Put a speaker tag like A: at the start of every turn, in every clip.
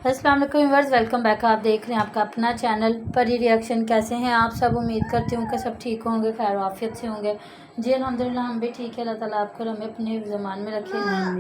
A: अस्सलाम वालेकुम viewers, welcome back. आप देख रहे हैं आपका अपना चैनल परी रिएक्शन। कैसे हैं आप सब? उम्मीद करती हूँ कि सब ठीक होंगे, खैर आफियत से होंगे। जी अल्हम्दुलिल्लाह हम भी ठीक है। अल्लाह ताला आपको हमें अपने ज़मान में रखे,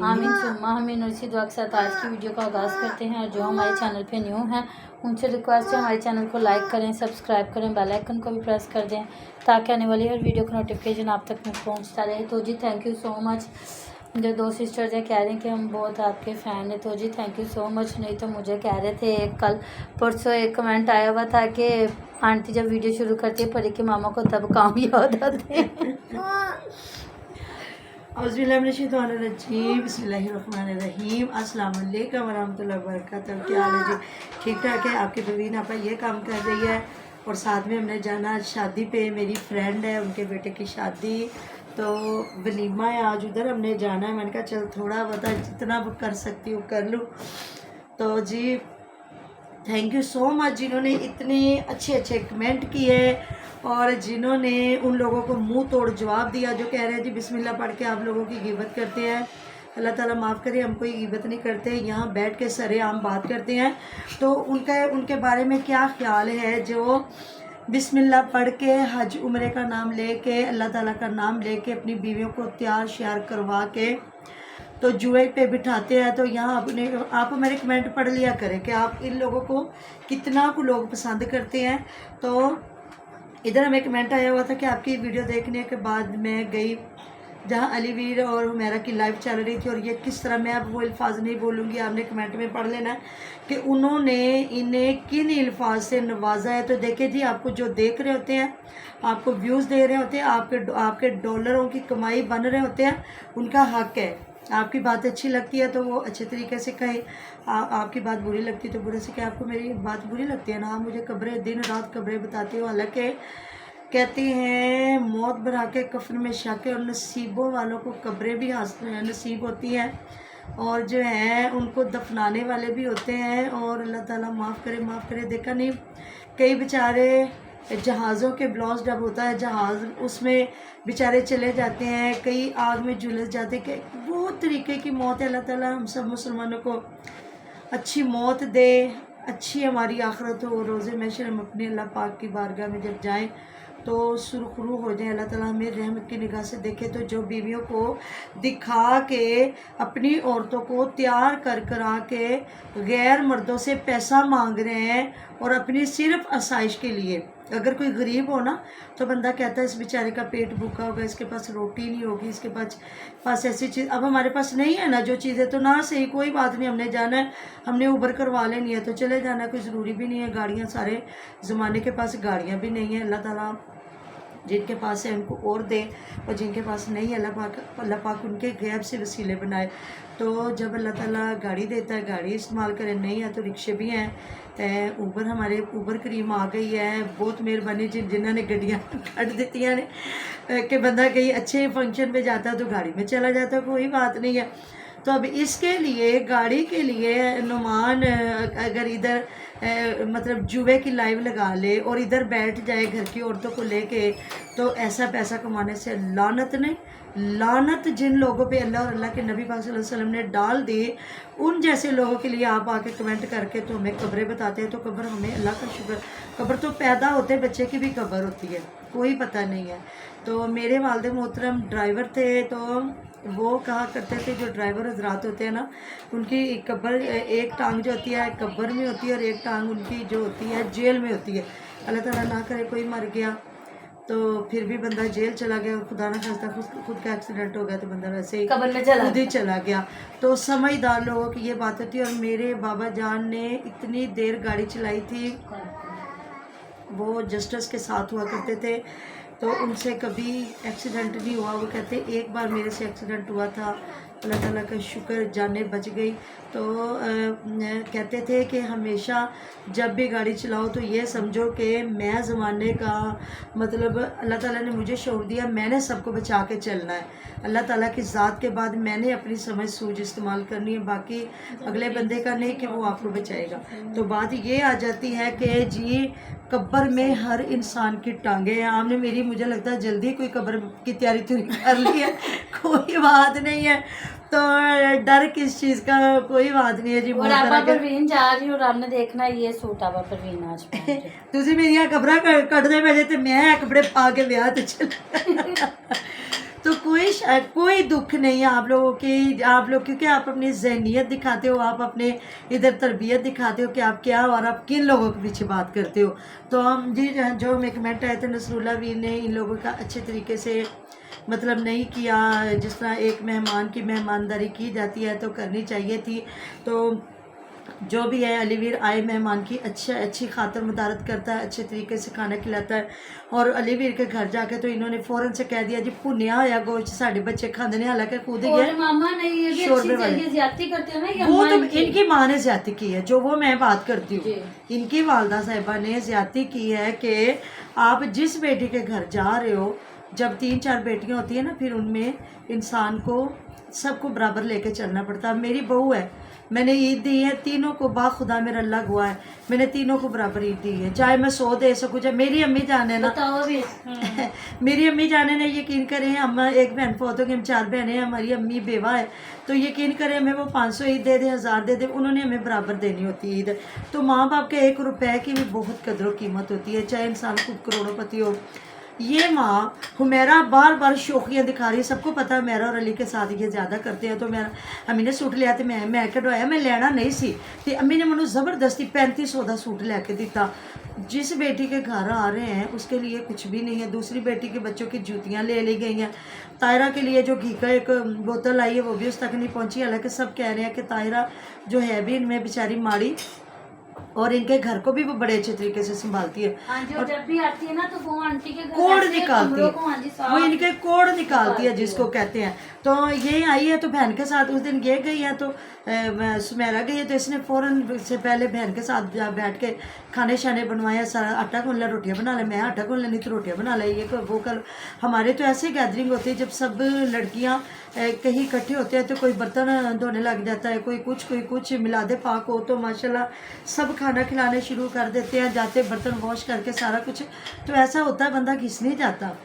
A: आमीन सुम्मा आमीन। और इसी दुआ के साथ आज की वीडियो का आगाज़ करते हैं। और जो हमारे चैनल पे न्यू हैं उनसे रिक्वेस्ट है हमारे चैनल को लाइक करें, सब्सक्राइब करें, बेल आइकन को भी प्रेस कर दें ताकि आने वाली हर वीडियो का नोटिफिकेशन आप तक में पहुँचता रहे। तो जी थैंक यू सो मच। जो दो सिस्टर्स हैं कह रहे हैं कि हम बहुत आपके फ़ैन हैं, तो जी थैंक यू सो मच। नहीं तो मुझे कह रहे थे कल परसों एक कमेंट आया हुआ था कि आंटी जब वीडियो शुरू करती है परी के मामा को तब काम याद आते हैं।
B: बिस्मिल्लाहिर्रहमानिर्रहीम। अस्सलाम वालेकुम वरहमतुल्लाहि वबरकातुहू। क्या हाल है जी? ठीक ठाक है। आपकी प्रवीण आपा ये काम कर रही है और साथ में हमने जाना शादी पे। मेरी फ्रेंड है, उनके बेटे की शादी, तो वलीमा है आज, उधर हमने जाना है। मैंने कहा चल थोड़ा बता जितना कर सकती हूँ कर लूँ। तो जी थैंक यू सो मच जिन्होंने इतने अच्छे अच्छे कमेंट किए और जिन्होंने उन लोगों को मुंह तोड़ जवाब दिया जो कह रहे हैं जी बिस्मिल्लाह पढ़ के आप लोगों की गिबत करते हैं। अल्लाह ताला माफ़ करे, हम कोई गिबत नहीं करते, यहाँ बैठ के सरेआम बात करते हैं। तो उनके बारे में क्या ख्याल है जो बिस्मिल्लाह पढ़ के हज उम्रे का नाम लेके अल्लाह ताला का नाम लेके अपनी बीवियों को तैयार श्यार करवा के तो जुए पे बिठाते हैं। तो यहाँ आप मेरे कमेंट पढ़ लिया करें कि आप इन लोगों को कितना को लोग पसंद करते हैं। तो इधर हमें कमेंट आया हुआ था कि आपकी वीडियो देखने के बाद मैं गई जहाँ अलीवीर और हुमैरा की लाइव चल रही थी, और ये किस तरह, मैं अब वो अल्फाज नहीं बोलूँगी, आपने कमेंट में पढ़ लेना कि उन्होंने इन्हें किन अल्फाज से नवाजा है। तो देखे जी, आपको जो देख रहे होते हैं, आपको व्यूज़ दे रहे होते हैं, आपके डॉलरों की कमाई बन रहे होते हैं, उनका हक है। आपकी बात अच्छी लगती है तो वो अच्छे तरीके से कहे, आपकी बात बुरी लगती है तो बुरे से कहे। आपको मेरी बात बुरी लगती है ना, मुझे खबरें दिन रात खबरें बताती हो। हालांकि कहते हैं मौत भरा के कफन में शक है, और नसीबों वालों को कब्रें भी नसीब होती हैं और जो है उनको दफनाने वाले भी होते हैं। और अल्लाह ताला माफ़ करे। देखा नहीं, कई बेचारे जहाज़ों के ब्लास्ट जब होता है जहाज़, उसमें बेचारे चले जाते हैं, कई आग में झुलस जाते हैं। बहुत तरीके की मौत है। अल्लाह ताला हम सब मुसलमानों को अच्छी मौत दे, अच्छी हमारी आखिरत हो। रोज़े महशर हम अपने अल्लाह पाक की बारगाह में जब जाएं तो सुरखरू हो जाए, अल्लाह ताला हमें रहमत की निगाह से देखे। तो जो बीवियों को दिखा के अपनी औरतों को तैयार करा के गैर मर्दों से पैसा मांग रहे हैं और अपनी सिर्फ आसाइश के लिए, अगर कोई गरीब हो ना तो बंदा कहता है इस बेचारे का पेट भूखा होगा, इसके पास रोटी नहीं होगी, इसके पास ऐसी चीज़। अब हमारे पास नहीं है ना जो चीज़ है, तो ना सही, कोई बात नहीं, हमने जाना है, हमने उबर करवा लेनी है तो चले जाना, कोई ज़रूरी भी नहीं है। गाड़ियाँ, सारे ज़माने के पास गाड़ियाँ भी नहीं है। अल्लाह ताला जिनके पास है उनको और दे, और जिनके पास नहीं है अल्लाह पाक उनके गैब से वसीले बनाए। तो जब अल्लाह ताला गाड़ी देता है गाड़ी इस्तेमाल करें, नहीं है तो रिक्शे भी हैं। ऊबर, हमारे ऊबर करीम आ गई है, बहुत मेहरबानी जिन्होंने गड्डियाँ कट दी ने कि बंदा कहीं अच्छे फंक्शन पे जाता है तो गाड़ी में चला जाता है, कोई बात नहीं है। तो अब इसके लिए गाड़ी के लिए नुमान अगर इधर मतलब जुए की लाइव लगा ले और इधर बैठ जाए घर की औरतों को लेके, तो ऐसा पैसा कमाने से लानत नहीं, लानत जिन लोगों पे अल्लाह और अल्लाह के नबी पाक सल्लल्लाहु अलैहि वसल्लम ने डाल दी, उन जैसे लोगों के लिए आप आके कमेंट करके तो हमें कब्रें बताते हैं। तो कब्र, हमें अल्लाह का शुक्र, कब्र तो पैदा होते बच्चे की भी कब्र होती है, कोई पता नहीं है। तो मेरे वालिद मोहतरम ड्राइवर थे, तो वो कहा करते थे, जो ड्राइवर हजरात होते हैं ना, उनकी कब्र, एक टांग जो होती है कब्र में होती है और एक टांग उनकी जो होती है जेल में होती है। अल्लाह ताला ना करे कोई मर गया तो फिर भी बंदा जेल चला गया, और खुदा ना खास्ता खुद का एक्सीडेंट हो गया तो बंदा वैसे ही
A: कब्र में
B: खुद ही चला गया। तो समझदार लोगों की ये बात होती है। और मेरे बाबा जान ने इतनी देर गाड़ी चलाई थी, वो जस्टिस के साथ हुआ करते थे, तो उनसे कभी एक्सीडेंट नहीं हुआ। वो कहते एक बार मेरे से एक्सीडेंट हुआ था, अल्लाह ताला का शुक्र जाने बच गई। तो कहते थे कि हमेशा जब भी गाड़ी चलाओ तो ये समझो कि मैं ज़माने का, मतलब अल्लाह ताला ने मुझे शौक़ दिया, मैंने सबको बचा के चलना है। अल्लाह ताला की ज़ात के बाद मैंने अपनी समझ सूझ इस्तेमाल करनी है, बाकी अगले बंदे का नहीं कि वो आपको बचाएगा। तो बात ये आ जाती है कि जी कब्र में हर इंसान की टांगे हैं। आपने मुझे लगता है जल्दी कोई कब्र की तैयारी तो कर ली है, कोई बात नहीं है। तो डर किस चीज़ का कोई बात नहीं है जी।
A: और आप परवीन जा रही हो और आपने देखना ये सूट आप परवीन आज पहन रही।
B: ਤੁਸੀਂ ਮੇਰੀਆਂ ਖਬਰਾਂ ਕੱਢਦੇ ਪਏ ਤੇ ਮੈਂ ਕੱਪੜੇ ਪਾ ਕੇ ਵਿਆਹ ਤੇ चल तो कोई दुख नहीं है आप लोगों की, आप लोग क्योंकि आप अपनी ज़हनियत दिखाते हो, आप अपने इधर तरबियत दिखाते हो कि आप क्या और आप किन लोगों के पीछे बात करते हो। तो हम जी जो हमें कमेंट आए थे नसरुल्ला वीर ने इन लोगों का अच्छे तरीके से मतलब नहीं किया, जिस तरह एक मेहमान की मेहमानदारी की जाती है तो करनी चाहिए थी। तो जो भी है अली वीर आए मेहमान की अच्छी खातर मदारत करता है, अच्छे तरीके से खाना खिलाता है। और अली वीर के घर जाके तो इन्होंने फ़ौरन से कह दिया जी भुनिया होया गोश्त साढ़े बच्चे खाते हैं, हालांकि खुद ही
A: और मामा ने ये भी अच्छी चीज़ ज्यादती करते हैं ना, ये
B: वो तो
A: अम्मा
B: इनकी माँ ने ज्यादती की है, जो वो मैं बात करती हूँ।
A: जी।
B: इनकी वालदा साहिबा ने ज्यादती की है कि आप जिस बेटी के घर जा रहे हो, जब 3-4 बेटियां होती है ना, फिर उनमें इंसान को सबको बराबर लेके चलना पड़ता है। मेरी बहू है, मैंने ईद दी है तीनों को, बाखुदा मेरा अल्लाह गवाह है, मैंने तीनों को बराबर ईद दी है, चाहे मैं 100 दे सकूँ। चाहे मेरी अम्मी जान है ना,
A: बताओ भी
B: मेरी अम्मी जाने ने यकीन करें, हम एक बहन फौत हो गई, हम 4 बहनें हैं, हमारी अम्मी बेवा है, तो यकीन करें हमें वो 500 ईद दे दे, 1000 दे दे, उन्होंने हमें बराबर देनी होती है ईद। तो माँ बाप के 1 रुपए की भी बहुत कदर कीमत होती है, चाहे इंसान खुद करोड़पति हो। ये माँ हुमेरा बार बार शौकियाँ दिखा रही है, सबको पता है मेरा और अली के साथ ये ज़्यादा करते हैं। तो मेरा अम्मी ने सूट लिया तो मैं कटवाया, मैं लेना नहीं सी, तो अम्मी ने मैंने ज़बरदस्ती 3500 का सूट लैके दिता। जिस बेटी के घर आ रहे हैं उसके लिए कुछ भी नहीं है। दूसरी बेटी के बच्चों की जूतियाँ ले ली गई हैं। तायरा के लिए जो घी का एक बोतल आई है वो भी उस तक नहीं पहुँची, हालांकि सब कह रहे हैं कि तायरा जो है भी इनमें बेचारी माड़ी, और इनके घर को भी वो बड़े अच्छे तरीके से संभालती है।
A: हाँ जी, और जब भी आती है ना तो वो आंटी के घर
B: कोड निकालती है,
A: हाँ जी,
B: वो इनके कोड निकालती है जिसको कहते हैं। तो ये आई है तो बहन के साथ उस दिन ये गई है, तो सुमेरा गई है, तो इसने फ़ौरन से पहले बहन के साथ बैठ के खाने शाने बनवाया, सारा आटा गूंद लिया, रोटियाँ बना ले, मैं आटा गूंद लेनी तो रोटियाँ बना ले, ये कर वो कर। हमारे तो ऐसे गैदरिंग होती है जब सब लड़कियाँ कहीं इकट्ठे होते हैं तो कोई बर्तन धोने लग जाता है, कोई कुछ मिलादे पाक हो तो माशाल्लाह सब खाना खिलाने शुरू कर देते हैं, जाते बर्तन वॉश करके सारा कुछ। तो ऐसा होता है, बंदा घिस नहीं जाता।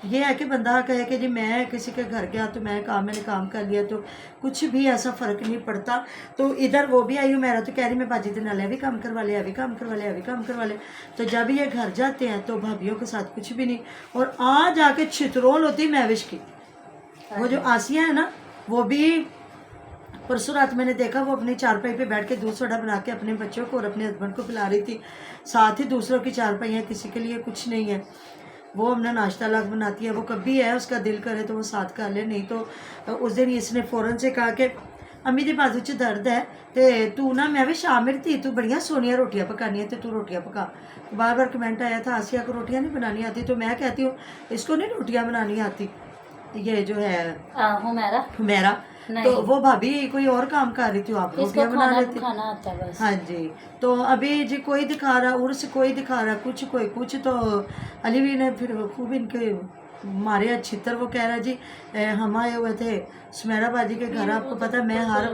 B: ये है कि बंदा कहे कि जी मैं किसी के घर गया तो मैंने काम कर लिया, तो कुछ भी ऐसा फ़र्क नहीं पड़ता। तो इधर वो भी आई हूँ, मेरा तो कह रही मैं बाजी दिन नाले भी काम करवा ले, अभी काम करवा ले, अभी काम करवा ले। तो जब ये घर जाते हैं तो भाभीियों के साथ कुछ भी नहीं। और आज आके छितरोल होती महविश की, वो जो आसिया है ना, वो भी परसों रात मैंने देखा वो अपनी चारपाई पे बैठ के दूध सोडा बना के अपने बच्चों को और अपने हस्बैंड को पिला रही थी। साथ ही दूसरों की चारपाइयाँ, किसी के लिए कुछ नहीं है, वो हमने नाश्ता अलग बनाती है। वो कभी है उसका दिल करे तो वो साथ कर ले, नहीं तो उस दिन इसने फ़ौरन से कहा कि अम्मी दी बाजू च दर्द है तो तू ना, मैं भी शामिल थी, तू बड़िया सोनिया रोटियाँ पकानी है तो तू रोटियाँ पका। बार बार कमेंट आया था आसिया को रोटियाँ नहीं बनानी आती, तो मैं कहती हूँ इसको नहीं रोटियाँ बनानी आती, ये जो है हुमेरा, तो वो भाभी कोई और काम कर रही थी, आप रोटियाँ बना लेती।
A: खाना आता है बस।
B: हाँ जी। तो अभी जी कोई दिखा रहा उर्स, कोई दिखा रहा कुछ, कोई कुछ। तो अली भी ने फिर खूब इनके मारे छितर। वो कह रहा जी हम आए हुए थे सुमेरा बाजी के घर, आपको पता मैं हर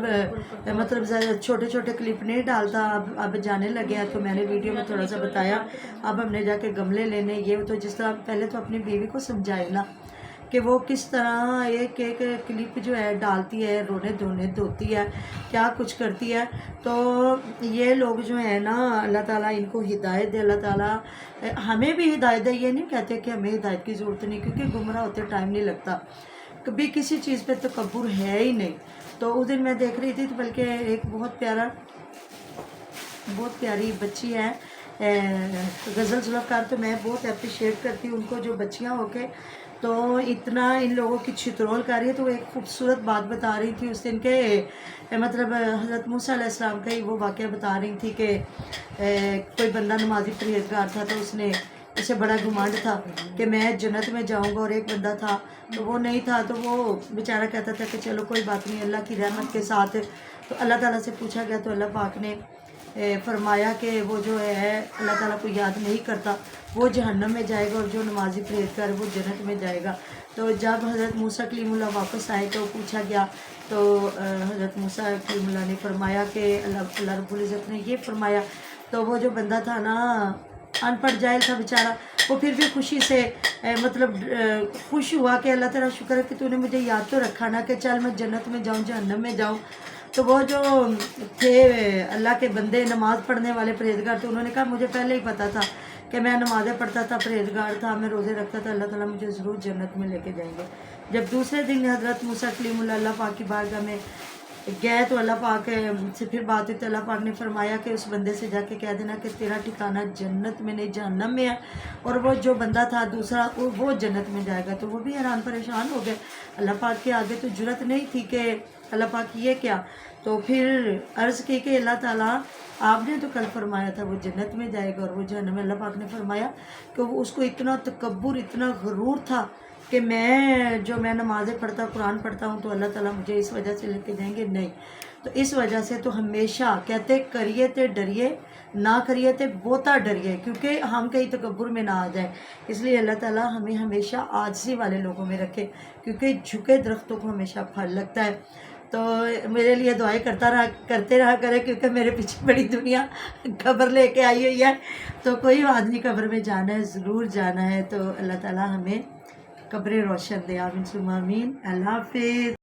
B: मतलब छोटे छोटे क्लिप नहीं डालता, अब जाने लगे हैं, तो मैंने वीडियो में थोड़ा सा बताया। अब हमने जाके गमले लेने, ये तो जिस तरह पहले तो अपनी बीवी को समझाए ना कि वो किस तरह एक क्लिप जो है डालती है, रोने धोने धोती है, क्या कुछ करती है। तो ये लोग जो है ना, अल्लाह ताला इनको हिदायत दे, अल्लाह ताला हमें भी हिदायत दे। ये नहीं कहते कि हमें हिदायत की ज़रूरत नहीं, क्योंकि गुमराह होते टाइम नहीं लगता, कभी किसी चीज़ पे तकब्बुर है ही नहीं। तो उस दिन मैं देख रही थी, तो बल्कि एक बहुत प्यारी बच्ची है गज़ल जुल्फ़कार, तो मैं बहुत अप्रिशिएट करती हूँ उनको, जो बच्चियाँ होके तो इतना इन लोगों की छितरोल कर रही है। तो वो एक खूबसूरत बात बता रही थी उस दिन के, मतलब हज़रत मूसा अलैहिस्सलाम का ही वो वाक़या बता रही थी कि कोई बंदा नमाजी परहेज़गार था, तो उसने उसे बड़ा घुमांड था कि मैं जन्नत में जाऊंगा, और एक बंदा था तो वो नहीं था, तो वो बेचारा कहता था कि चलो कोई बात नहीं, अल्लाह की रहमत के साथ। तो अल्लाह ताला से पूछा गया, तो अल्लाह पाक ने फरमाया कि वो जो है अल्लाह ताला को याद नहीं करता वो जहन्नम में जाएगा, और जो नमाजी परहेज़गार है वो जन्नत में जाएगा। तो जब हज़रत मूसा कलीमुल्लाह वापस आए तो पूछा गया, तो हज़रत मूसा कलीमुल्लाह ने फरमाया कि अल्लाह रब्बुल इज़्ज़त ने ये फरमाया। तो वो जो बंदा था ना अनपढ़ जाहिल था बेचारा, वो फिर भी खुशी से मतलब खुश हुआ कि अल्लाह तेरा शुक्र है कि तूने मुझे याद तो रखा ना कि चल मैं जन्नत में जाऊँ जहन्नम में जाऊँ। तो वो जो थे अल्लाह के बंदे, नमाज़ पढ़ने वाले परहेजगार, तो उन्होंने कहा मुझे पहले ही पता था कि मैं नमाज़ें पढ़ता था, परहेजगार था, मैं रोज़े रखता था, अल्लाह ताला मुझे ज़रूर जन्नत में लेके जाएंगे। जब दूसरे दिन हज़रत मूसा कलीमुल्लाह अल्लाह पाक की बारगाह में गए तो अल्लाह पाक से फिर बात हुई तो अल्लाह पाक ने फरमाया कि उस बंदे से जाके कह देना कि तेरा ठिकाना जन्नत में नहीं जहन्नम में है, और वो जो बंदा था दूसरा वो जन्नत में जाएगा। तो वो भी हैरान परेशान हो गए, अल्लाह पाक के आगे तो जुरत नहीं थी कि अल्लाह पाक ये क्या। तो फिर अर्ज़ की कि अल्लाह ताला आपने तो कल फरमाया था वो जन्नत में जाएगा और वो जहन्नम में। अल्लाह पाक ने फरमाया कि वो उसको इतना तकब्बुर, इतना गरूर था कि मैं नमाज़ें पढ़ता, कुरान पढ़ता हूँ तो अल्लाह ताला मुझे इस वजह से लेके जाएंगे, नहीं। तो इस वजह से तो हमेशा कहते करिए तो डरिए, ना करिए तो बहुता डरिए, क्योंकि हम कहीं तकब्बुर में ना आ जाए। इसलिए अल्लाह ताला हमें हमेशा आजिज़ी वाले लोगों में रखे, क्योंकि झुके दरख्तों को हमेशा फल लगता है। तो मेरे लिए दुआएं करते रहा करे, क्योंकि मेरे पीछे बड़ी दुनिया खबर लेके आई हुई है। तो कोई बात नहीं, कब्र में जाना है, ज़रूर जाना है। तो अल्लाह ताला हमें कब्र रोशन दे, आमीन सुम्मा आमीन। अल्लाह हाफिज़।